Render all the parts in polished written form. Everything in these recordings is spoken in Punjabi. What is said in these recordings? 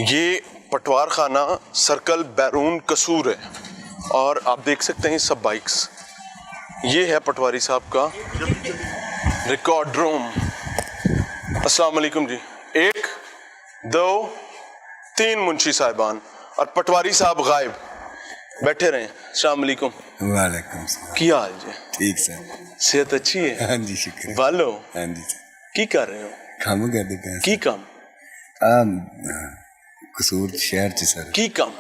یہ پٹوار خانہ سرکل بیرون قصور ہے اور آپ دیکھ سکتے ہیں سب بائکس. یہ ہے پٹواری صاحب کا ریکارڈ روم. السلام علیکم جی. 1 2 3 منشی صاحبان اور پٹواری صاحب غائب. بیٹھے رہیں. السلام علیکم. وعلیکم السلام. کیا حال جی؟ ٹھیک سر. صحت اچھی ہے؟ ہاں جی شکریہ. والو ہاں جی سر. کی کر رہے ہو؟ کام کرتے پے. کی کام؟ قصور شہر چ سر. کی کام؟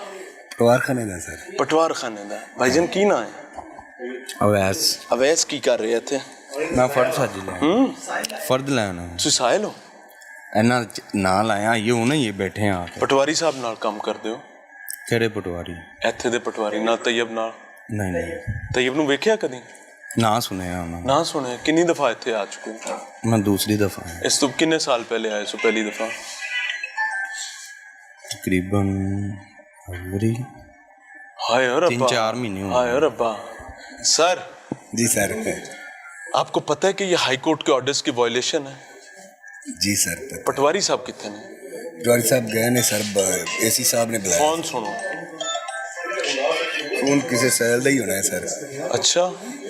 پٹوار خانے دا سر. پٹوار خانے دا. بھائی جان کی نا ہے؟ اویس. اویس کی کر رہے تھے؟ میں فرد ساج لیا. فرد لینا. تسی سائل ہو؟ اینا نا لایا یہ ہونا یہ بیٹھے ہیں آکے. پٹواری صاحب نال کام کر دے ہو؟ کہڑے پٹواری؟ ایتھے دے پٹواری نال طیب نال؟ نہیں. طیب نو ویکھیا کدی؟ نا سنیا انہوں. نہ سنے. کنی دفعہ ایتھے آ چکے؟ میں دوسری دفعہ. اس تو کنے سال پہلے آئے سو پہلی دفعہ؟ تقریباً فروری. ہائے ربا. 3-4 مہینے ہوئے. ہائے ربا. سر. جی سر. آپ کو پتہ ہے کہ یہ ہائی کورٹ کے آرڈرز کی وائلیشن ہے؟ جی سر. پٹواری صاحب کتنے ہیں؟ پٹواری صاحب گئے نے سر. اے سی صاحب نے بلایا. فون سنو. فون کسی سائل دا ہی ہونا ہے سر. اچھا.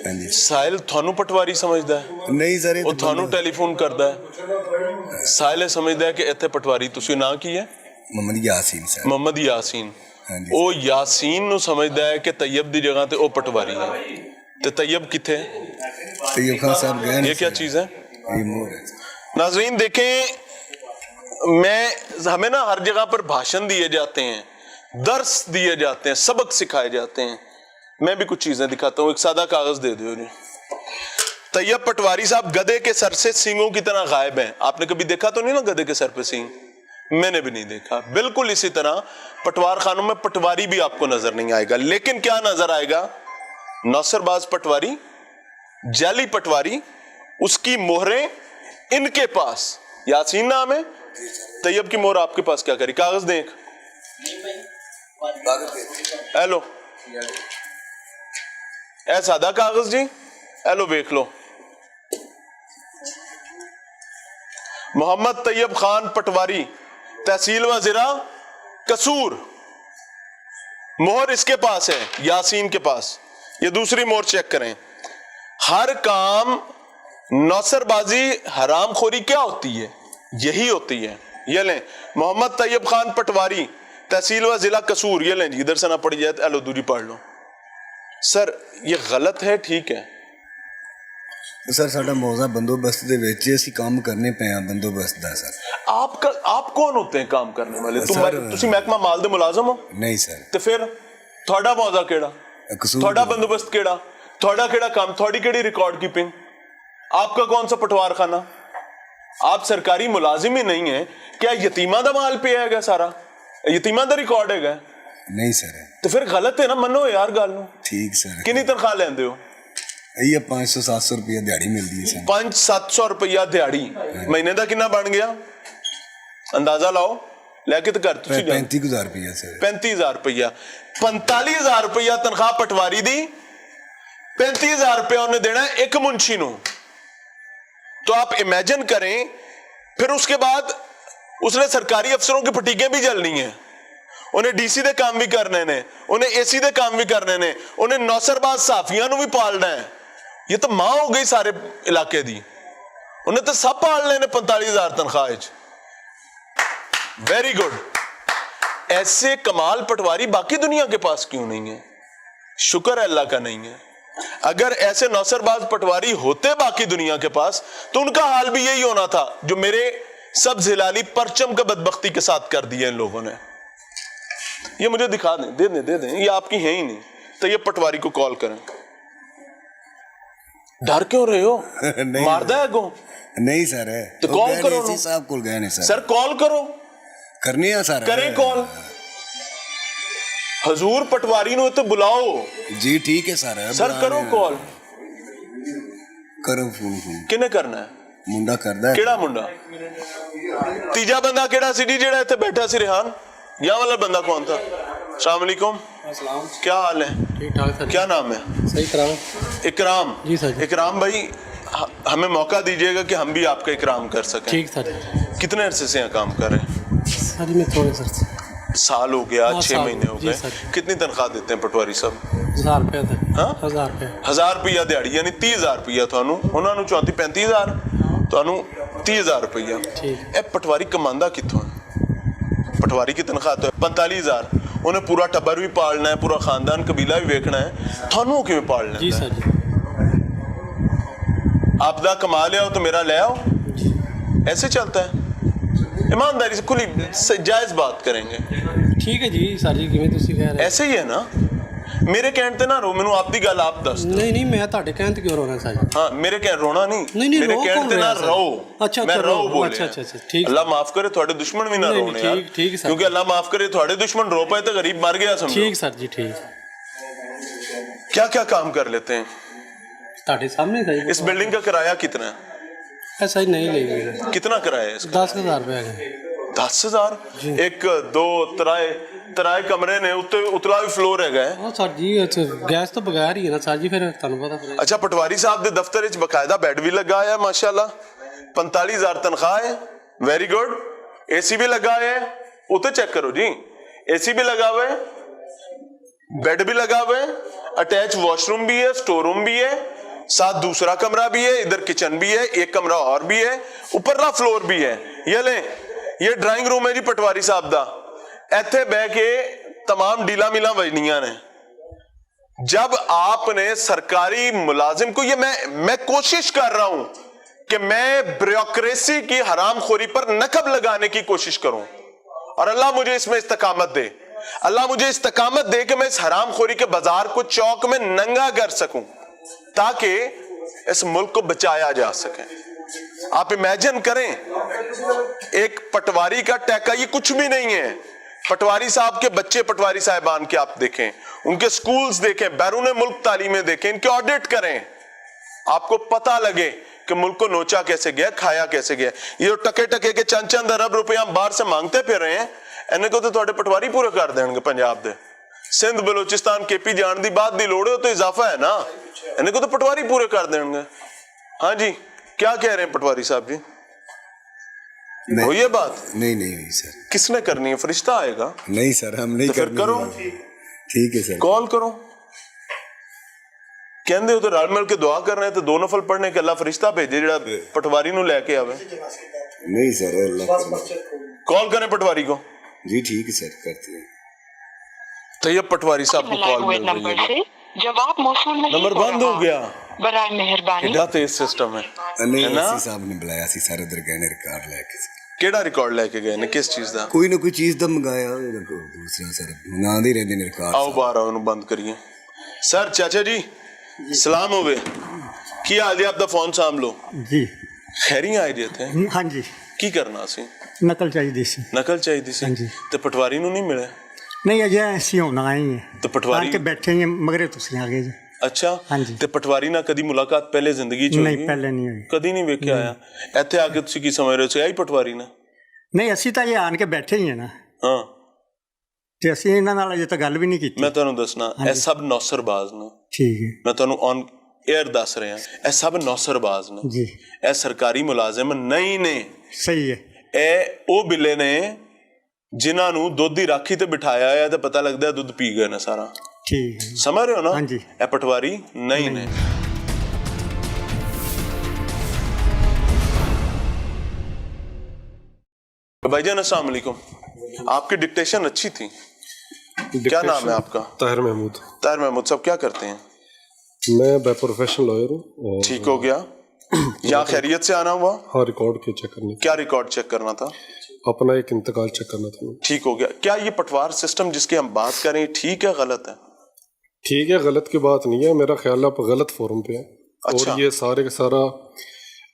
ہاں جی. سائل تھانو پٹواری سمجھدا ہے؟ نہیں سر. وہ تھانو ٹیلی فون کردا ہے. سائل سمجھدا ہے کہ ایتھے پٹواری تسی نا کی ہے؟ محمد یاسین سر. محمد یاسین. او یاسین نو سمجھدا ہے کہ طیب دی جگہ تے او پٹواری ہے. تے طیب کتھے؟ طیب خان صاحب گئے. یہ کیا چیز ہے؟ یہ مور ہے. ناظرین دیکھیں، ہمیں نا ہر جگہ پر بھاشن دیے جاتے ہیں، درس دیے جاتے ہیں، سبق سکھائے جاتے ہیں. میں بھی کچھ چیزیں دکھاتا ہوں. ایک سادہ کاغذ دے دیو جی. طیب پٹواری صاحب گدھے کے سر سے سینگوں کی طرح غائب ہیں. آپ نے کبھی دیکھا تو نہیں نا گدھے کے سر پہ سینگ؟ میں نے بھی نہیں دیکھا. بالکل اسی طرح پٹوار خانوں میں پٹواری بھی آپ کو نظر نہیں آئے گا. لیکن کیا نظر آئے گا؟ نوسر باز پٹواری، جعلی پٹواری، اس کی مہریں ان کے پاس. یاسین نام ہے. طیب کی مہر آپ کے پاس کیا کری؟ کاغذ دیں ایک. ایلو اے سادہ کاغذ جی. ایلو دیکھ لو. محمد طیب خان پٹواری، تحصیل و ضلع قصور. مہر اس کے پاس ہے، یاسین کے پاس. یہ دوسری مہر چیک کریں. ہر کام نوسر بازی حرام خوری کیا ہوتی ہے؟ یہی ہوتی ہے. یہ لیں محمد طیب خان پٹواری، تحصیل و ضلع قصور. یہ لیں جی. ادھر سے نہ پڑھ جائے تو ایلو دوری پڑھ لو. سر یہ غلط ہے؟ ٹھیک ہے سر. ساڈا موضوع بندوبست دے وچ اسی کام کرنے پے ہیں. بندوبست دا سر. آپ کون ہوتے ہیں کام کرنے والے؟ تسی محکمہ مال دے ملازم ہو؟ نہیں سر. تو پھر تھوڑا موضوع کیڑا؟ تھوڑا بندوبست کیڑا؟ تھوڑا کیڑا کام؟ تھوڑی کیڑی ریکارڈ کیپنگ؟ آپ کا کون سا پٹوار خانہ؟ آپ سرکاری ملازم ہی نہیں ہیں. کیا یتیمہ دا مال پہ ہے گا سارا؟ یتیمہ دا ریکارڈ ہے گا؟ نہیں سر. تو پھر غلط ہے نا. منو یار گل نو. ٹھیک سر. کنی تنخواہ لیندے ہو؟ یہ 500-700 روپیہ دیہڑی ملتی ہے سر. 500-700 روپیہ دیہڑی. مہینے دا کنا بن گیا؟ اندازہ لاؤ. لے کے تو کر 35,000 روپیہ سر. 35,000 روپیہ. 45,000 روپیہ تنخواہ پٹواری دی. 35,000 روپیہ انہیں دینا ہے ایک منشی نو. تو آپ امیجن کریں. پھر اس کے بعد اس نے سرکاری افسروں کی پھٹیکیں بھی جلنی ہیں. انہیں ڈی سی دے کام بھی کرنے نے, انہیں اے سی دے کام بھی کرنے نے, انہیں نوسر باز صحافیاں نو بھی پالنا ہے. یہ تو ماں ہو گئی سارے علاقے دی. انہیں تو سب پالنے نے 45,000 تنخواہ. Very good. ایسے کمال پٹواری باقی دنیا کے پاس کیوں نہیں ہے؟ شکر ہے اللہ کا نہیں ہے. اگر ایسے نوسر باز پٹواری ہوتے باقی دنیا کے پاس تو ان کا حال بھی یہی ہونا تھا جو میرے سبز ہلالی پرچم کا بدبختی کے ساتھ کر دیا ان لوگوں نے. یہ مجھے دکھا دیں, دے دیں. یہ آپ کی ہیں ہی نہیں. تو یہ پٹواری کو کال کریں. ڈر کیوں رہے ہو؟ ماردہ ہے گو؟ نہیں سر. تو کال کرو. اسی صاحب کو گئے نہیں سر. کال کرو. کرنی ہے سر. کریں کال. حضور پٹواری نو تو بلاؤ. جی ٹھیک ہے سر. سر کرو کال. کرو فون. کنے کرنا ہے؟ منڈا کردا ہے. کیڑا منڈا؟ تیجا بندہ کیڑا سی جی جڑا ایتھے بیٹھا سی ریحان؟ یہاں والا بندہ کون تھا؟ السلام علیکم. السلام. کیا حال ہے؟ ٹھیک ٹھاک سر. کیا نام ہے؟ صحیح اکرام. اکرام. جی سر. اکرام بھائی ہمیں موقع دیجیے گا کہ ہم بھی آپ کا اکرام کر سکیں. ٹھیک سر. کتنے عرصے سے یہاں کام کر رہے ہیں؟ سر میں تھوڑے سر سے साल हो गया, 6 साल, महीने हो जी गए, सर। कितनी तनख्वाह देते हैं पटवारी साहब? 1000 रुपये तक। हाँ? 1000 रुपये। 1000 रुपया ਦਿਹਾੜੀ, ਯਾਨੀ 30000 ਰੁਪਇਆ ਤੁਹਾਨੂੰ, ਉਹਨਾਂ ਨੂੰ 34-35,000, ਤੁਹਾਨੂੰ 30000 ਰੁਪਇਆ। ਠੀਕ। ਇਹ ਪਟਵਾਰੀ ਕਮਾਉਂਦਾ ਕਿੱਥੋਂ ਹੈ? ਪਟਵਾਰੀ की ਤਨਖਾਹ तो 45,000, ਉਹਨੇ ਪੂਰਾ ਟੱਬਰ ਵੀ ਪਾਲਣਾ ਹੈ, ਪੂਰਾ ਖਾਨਦਾਨ ਕਬੀਲਾ ਵੀ ਵੇਖਣਾ ਹੈ, ਤੁਹਾਨੂੰ ਉਹ ਕਿਵੇਂ ਪਾਲ ਲੈਂਦਾ? जी सर जी। आपदा कमा ले आओ तो मेरा ले आओ, ऐसे चलता है? ईमानदारी से खुली जायज बात करेंगे, ठीक है जी सर जी, किवें तुसीं कह रहे? ऐसे ही है ना? मेरे कहने ते ना रो, मैनू आपदी गल आप दस। नहीं नहीं, मैं ਤੁਹਾਡੇ ਕਹਿਣ ਤੇ ਕਿਉਂ ਰੋਣਾ ਸਰ ਜੀ? हाँ, मेरे कह रोना नहीं, नहीं, मेरे रो कहने कौन ते ना रहा है, सर? रो। अच्छा, मैं अच्छा, रो रो, बोले। अच्छा, अच्छा, अच्छा, ठीक। अल्लाह माफ करे, थोड़े दुश्मन भी ना नहीं, रोने नहीं, यार, ठीक है सर। क्योंकि अल्लाह माफ करे, थोड़े दुश्मन रो पाए तो गरीब मर गया समझो। ठीक सर जी, ठीक। क्या क्या काम कर लेते हैं? ਤੁਹਾਡੇ ਸਾਹਮਣੇ ਸਰ ਜੀ। इस बिल्डिंग का किराया कितना है? ऐसा ही नहीं लेंगे। कितना किराया है इसका? 10,000 रुपये है। 10,000? एक दो ਤਰਾਏ ਕਮਰੇ ਨੇ, ਉੱਤੇ ਉਤਲਾ ਵੀ ਫਲੋਰ ਹੈਗਾ ਹੈ। ਹਾਂ ਸਰ ਜੀ, ਗੈਸ ਤੋਂ ਬਗੈਰ ਹੀ ਹੈ ਨਾ ਸਰ ਜੀ, ਫਿਰ ਤੁਹਾਨੂੰ ਪਤਾ ਫਿਰ। ਅੱਛਾ, ਪਟਵਾਰੀ ਸਾਹਿਬ ਦੇ ਦਫ਼ਤਰ ਵਿੱਚ ਬਕਾਇਦਾ ਬੈੱਡ ਵੀ ਲੱਗਾ ਹੈ ਮਾਸ਼ਾਅੱਲਾ, 45,000 ਤਨਖਾਹ ਹੈ, ਵੈਰੀ ਗੁੱਡ। एसी भी लगा है, उसे चेक करो जी, एसी भी लगा हुआ है, बेड भी लगा हुआ है, अटैच वॉशरूम भी है, स्टोर रूम भी है, साथ दूसरा कमरा भी है, इधर किचन भी है, एक कमरा और भी है, ऊपरला फ्लोर भी है। ये ले, ये ड्राइंग रूम है जी पटवारी साहब दा। ਇੱਥੇ ਬਹਿ ਕੇ तमाम डीला मिला वजनियां ने। जब आपने सरकारी मुलाजिम को, ये मैं कोशिश कर रहा हूं कि मैं ब्यूरोक्रेसी की हरामखोरी पर नकब लगाने की कोशिश करूं, और अल्लाह मुझे इसमें इस्तकामत दे, अल्लाह मुझे इस्तकामत दे कि मैं इस हरामखोरी के बाजार को चौक में नंगा कर सकूं, ताकि इस मुल्क को बचाया जा सके। आप इमेजिन करें, एक पटवारी का टैका, ये कुछ भी नहीं है। पटवारी साहब के बच्चे, पटवारी साहिबान के आप देखें, उनके स्कूल्स देखें, बैरून मुल्क तालीमें देखें, इनके ऑडिट करें, आपको पता लगे कि मुल्क को नोचा कैसे गया, खाया कैसे गया। ये टके टके के चंद अरब रुपया हम बाहर से मांगते फिर रहे हैं, इन्हें को तो थोड़े पटवारी पूरे कर देंगे पंजाब दे। सिंध बलोचिस्तान केपी जान दी बात दी लोड़ हो तो इजाफा है ना, इन्हें को तो पटवारी पूरे कर देंगे। हाँ जी, क्या कह रहे हैं पटवारी साहब जी? हो ये बात? नहीं नहीं नहीं सर। किसने करनी है? फरिश्ता आएगा? नहीं सर, हम नहीं तो फिर करो। ठीक है सर, कॉल करो। कहते हो तो रल मिल के दुआ कर रहे हैं, तो 2 नफल पढ़ने के अल्लाह फरिश्ता भेजे जेड़ा पटवारी नूं लेके आवे। नहीं सर, अल्लाह कॉल करें पटवारी को। जी ठीक है सर, करते हैं। तो ये पटवारी साहब को कॉल मिल रही है, जवाब मौसूल नहीं नंबर बंद हो गया। बराए मेहरबानी। कितना तेज सिस्टम है। नहीं, है ना? एसी साहब ने बुलाया सी सारे उधर गए ने रिकॉर्ड लेके। केड़ा रिकॉर्ड लेके गए ने? किस चीज दा? कोई ना कोई चीज दा मंगाया दूसरा सर, मंगा दे रहंदे ने रिकॉर्ड। आओ बाहर आओ, इन्हू बंद करिए। सर, चाचा जी सलाम होवे, की हाल जी? आपदा फोन साम लो जी। खैरी आए जे थे? हाँ जी, की करना सी? नकल चाहिए सी। नकल चाहिए सी? हाँ जी। ते पटवारी नू नहीं मिले? नहीं अजय ऐसी होना आए हैं तो पटवारी आके बैठे हैं मगरे तुसी आ गए जी। अच्छा, हाँ जी। ते पटवारी ना कदी मुलाकात पहले जिंदगी च नहीं होई? पहले नहीं हुई। कदी नहीं वेख्या आया। ਇੱਥੇ ਆ ਕੇ ਤੁਸੀਂ ਕੀ ਸਮਝ ਰਹੇ ਹੋ? ਆਈ ਪਟਵਾਰੀ ਨਾ? ਨਹੀਂ ਅਸੀਂ ਤਾਂ ਇਹ ਆਣ ਕੇ ਬੈਠੇ ਹੀ ਆ ਨਾ, ਹਾਂ, ਤੇ ਅਸੀਂ ਇਹਨਾਂ ਨਾਲ ਅਜੇ ਤਾਂ ਗੱਲ ਵੀ ਨਹੀਂ ਕੀਤੀ। ਮੈਂ ਤੁਹਾਨੂੰ ਦੱਸਣਾ, ਇਹ ਸਭ ਨੌਸਰਬਾਜ਼ ਨੇ। ਠੀਕ ਹੈ ਮੈਂ ਤੁਹਾਨੂੰ ਔਨ 에ਅਰ ਦੱਸ ਰਿਹਾ, ਇਹ ਸਭ ਨੌਸਰਬਾਜ਼ ਨੇ ਜੀ। ਇਹ ਸਰਕਾਰੀ ਮੁਲਾਜ਼ਮ ਨਹੀਂ ਨੇ। ਸਹੀ ਹੈ। ਇਹ ਉਹ ਬਿੱਲੇ ਨੇ ਜਿਨ੍ਹਾਂ ਨੂੰ ਦੁੱਧ ਦੀ ਰਾਖੀ ਤੇ ਬਿਠਾਇਆ ਹੈ ਤੇ ਪਤਾ ਲੱਗਦਾ ਦੁੱਧ ਪੀ ਗਏ ਨੇ ਸਾਰਾ। ਠੀਕ ਹੈ, ਸਮਝ ਰਹੇ ਹੋ ਨਾ? ਹਾਂਜੀ। ਇਹ ਪਟਵਾਰੀ ਨਹੀਂ ਨੇ। भाईजान अस्सलाम वालेकुम, आपकी डिक्टेशन अच्छी थी। क्या नाम है आपका? ताहिर महमूद। ताहिर महमूद साहब क्या करते हैं? मैं बाय प्रोफेशन लॉयर हूँ। ठीक हो गया। यहाँ खैरियत से आना हुआ? हाँ, रिकॉर्ड के चेक करने। क्या रिकॉर्ड चेक करना था? अपना एक इंतकाल चेक करना था। ठीक हो गया। क्या ये पटवार सिस्टम जिसकी हम बात करें ठीक है गलत है? ठीक है, गलत की बात नहीं है, मेरा ख्याल आप गलत फोरम पे है। अच्छा। और ये सारे का सारा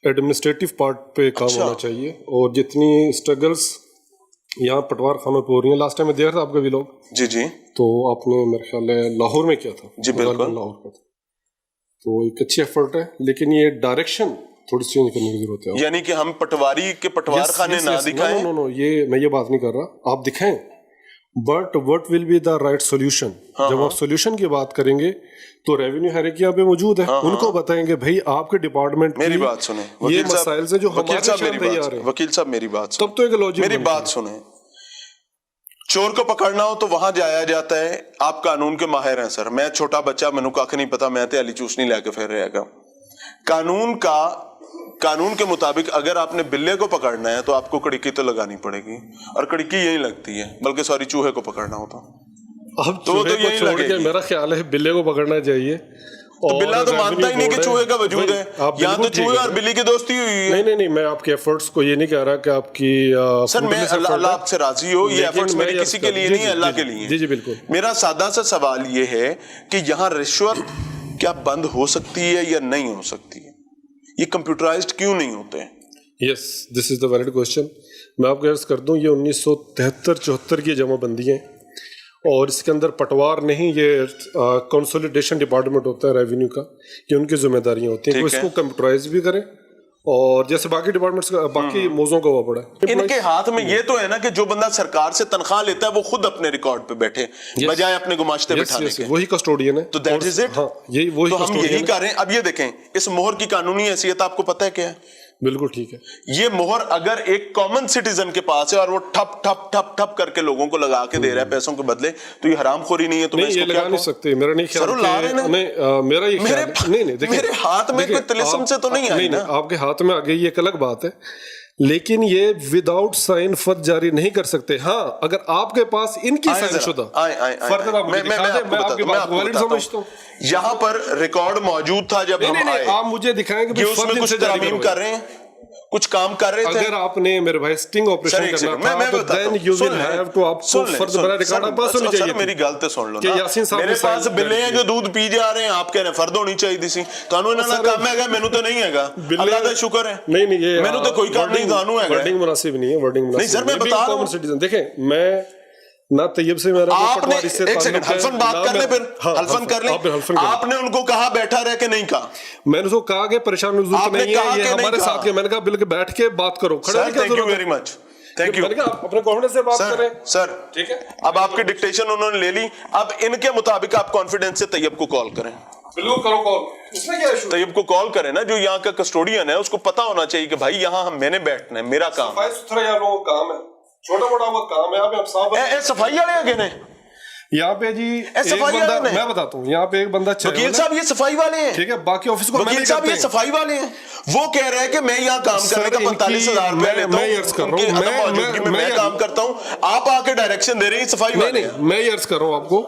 एडमिनिस्ट्रेटिव पार्ट पे काम अच्छा। होना चाहिए। और जितनी स्ट्रगल्स यहाँ पटवार खानों पे हो रही है, लास्ट टाइम मैं देख रहा था आपका भी लोग, जी जी, तो आपने मेरे ख्याल है लाहौर में किया था। जी बिल्कुल। लाहौर का था, तो एक अच्छी एफर्ट है, लेकिन ये डायरेक्शन थोड़ी चेंज करने की जरूरत है। यानी कि हम पटवारी के पटवार खाने ना दिखाएं? नो, ये मैं ये बात नहीं कर रहा, आप दिखाएं, but what will be the right solution. जब आप सॉल्यूशन की बात करेंगे तो रेवेन्यू हायरार्की पे मौजूद है, उनको बताएंगे भाई आपके डिपार्टमेंट मेरी बात सुने ये मसाइल से जो वकील साहब, मेरी हमारे बात, वकील साहब मेरी बात तब तो एक लॉजिक मेरी बात सुने। چور کو پکڑنا ہو تو وہاں جایا جاتا ہے. آپ قانون کے ماہر ہیں سر, میں چھوٹا بچہ, میں نے کھ نہیں پتا, میں تے علی چوس نہیں لے کے پھر رہے گا. قانون کے مطابق اگر آپ نے بلے کو پکڑنا ہے تو آپ کو کڑکی تو لگانی پڑے گی, اور کڑکی یہی لگتی ہے, بلکہ سوری چوہے کو پکڑنا ہوتا. اب چوہے کو چھوڑ کے میرا خیال ہے بلے کو پکڑنا چاہیے. تو بلا تو مانتا ہی نہیں کہ چوہے کا وجود ہے, یہاں تو چوہے اور بلی کی دوستی ہوئی ہے. نہیں, میں آپ کے ایفرٹس کو یہ نہیں کہہ رہا کہ آپ کی سر, میں اللہ آپ سے راضی ہو, یہ ایفرٹس میرے کسی کے لیے نہیں ہے, اللہ کے لیے. جی بالکل. میرا سادہ سا سوال یہ ہے کہ یہاں رشوت کیا بند ہو سکتی ہے یا نہیں ہو سکتی ہے؟ یہ کمپیوٹرائزڈ کیوں نہیں ہوتے ہیں؟ یس, دس از دا ویلڈ کوشچن. میں آپ کو عرض کر دوں, یہ 1973-74 کی جمع بندی ہیں, اور اس کے اندر پٹوار نہیں, یہ کنسولیڈیشن ڈپارٹمنٹ ہوتا ہے ریونیو کا, یہ ان کی ذمہ داریاں ہوتی ہیں. وہ اس کو کمپیوٹرائز بھی کریں, اور جیسے باقی ڈپارٹمنٹس کا باقی موضوعوں کا ہوا پڑا ہے. ان کے ہاتھ میں یہ تو ہے نا کہ جو بندہ سرکار سے تنخواہ لیتا ہے وہ خود اپنے ریکارڈ پہ بیٹھے بجائے اپنے گماشتے بٹھانے کے. وہی کسٹوڈین ہے. تو دیٹ از اٹ. تو ہم یہی کر رہے ہیں. اب یہ دیکھیں, اس مہر کی قانونی حیثیت آپ کو پتہ ہے کیا ہے؟ بالکل ٹھیک ہے. یہ مہر اگر ایک کامن سٹیزن کے پاس ہے اور وہ ٹھپ ٹھپ ٹھپ ٹھپ کر کے لوگوں کو لگا کے دے رہا ہے پیسوں کے بدلے, تو یہ حرام خوری نہیں ہے؟ تو میں اس کو کیا نہیں سکتے. میرا نہیں خیال, میرا یہ خیال, میرے ہاتھ میں کوئی طلسم سے تو نہیں آئی نا. آپ کے ہاتھ میں آ گئی, یہ ایک الگ بات ہے, لیکن یہ وداؤٹ سائن فرد جاری نہیں کر سکتے. ہاں, اگر آپ کے پاس ان کی سائن شدہ فرد, میں آپ کی بات ویلڈ سمجھتا ہوں. یہاں پر ریکارڈ موجود تھا جب ہم آئے, آپ مجھے دکھائیں کہ اس میں کچھ ترمیم کر رہے ہیں, کچھ کام کر رہے تھے. اگر آپ نے میرے بھائی سٹنگ آپریشن کرنا تھا تو then you will have to, آپ کو فرد بنا ریکارڈ آپ پاس ہونی چاہیے. میری گل تے سن لو کہ یاسین صاحب میرے پاس بلے ہیں جو دودھ پی جا رہے ہیں, آپ کہہ رہے ہیں فرد ہونی چاہیے تھی. تانوں انہاں دا کام ہے گا, مینوں تو نہیں ہے گا. اللہ دا شکر ہے. نہیں یہ مینوں تو کوئی کام نہیں, تانوں ہے گا. ورڈنگ مناسب نہیں ہے, ورڈنگ نہیں سر, میں بتا رہا ہوں. دیکھیں, میں نہ طیب سے میرا آپ نے ایک سیکنڈ حلفن بات کر لیں, پھر حلفن کر لیں. آپ نے ان کو کہا بیٹھا رہ کے نہیں کہا؟ میں نے تو کہا کہ پریشان ضرورت نہیں ہے, یہ ہمارے ساتھ کے, میں نے کہا بلکہ بیٹھ کے بات کرو. Thank you very much, thank you. اپنے کانفیڈنس سے بات کریں سر. ٹھیک ہے, اب آپ کی ڈکٹیشن انہوں نے لے لی, اب ان کے مطابق آپ کانفیڈنس سے طیب کو کال کریں. بالکل کرو کال. اس میں کیا ایشو؟ طیب کو کال کریں نا, جو یہاں کا کسٹوڈین ہے, اس کو پتا ہونا چاہیے کہ بھائی یہاں میں نے بیٹھنا ہے, میرا کام. صفائی ستھرا یار لوگوں کا کام ہے, چھوٹا موٹا وہ کام ہے. آپ صاحب صفائی والے آگے نے یہاں پہ جی ایک بندہ, میں بتاتا ہوں, یہاں پہ ایک بندہ وکیل صاحب یہ صفائی والے ہیں, ٹھیک ہے, باقی آفس کو وکیل صاحب یہ صفائی والے ہیں. وہ کہہ رہے ہیں کہ میں یہاں کام کرنے کا 45,000 روپے لیتا ہوں, میں کام کرتا ہوں, آپ آ کے ڈائریکشن دے رہے ہیں صفائی والے. میں یہ عرض کر رہا ہوں آپ کو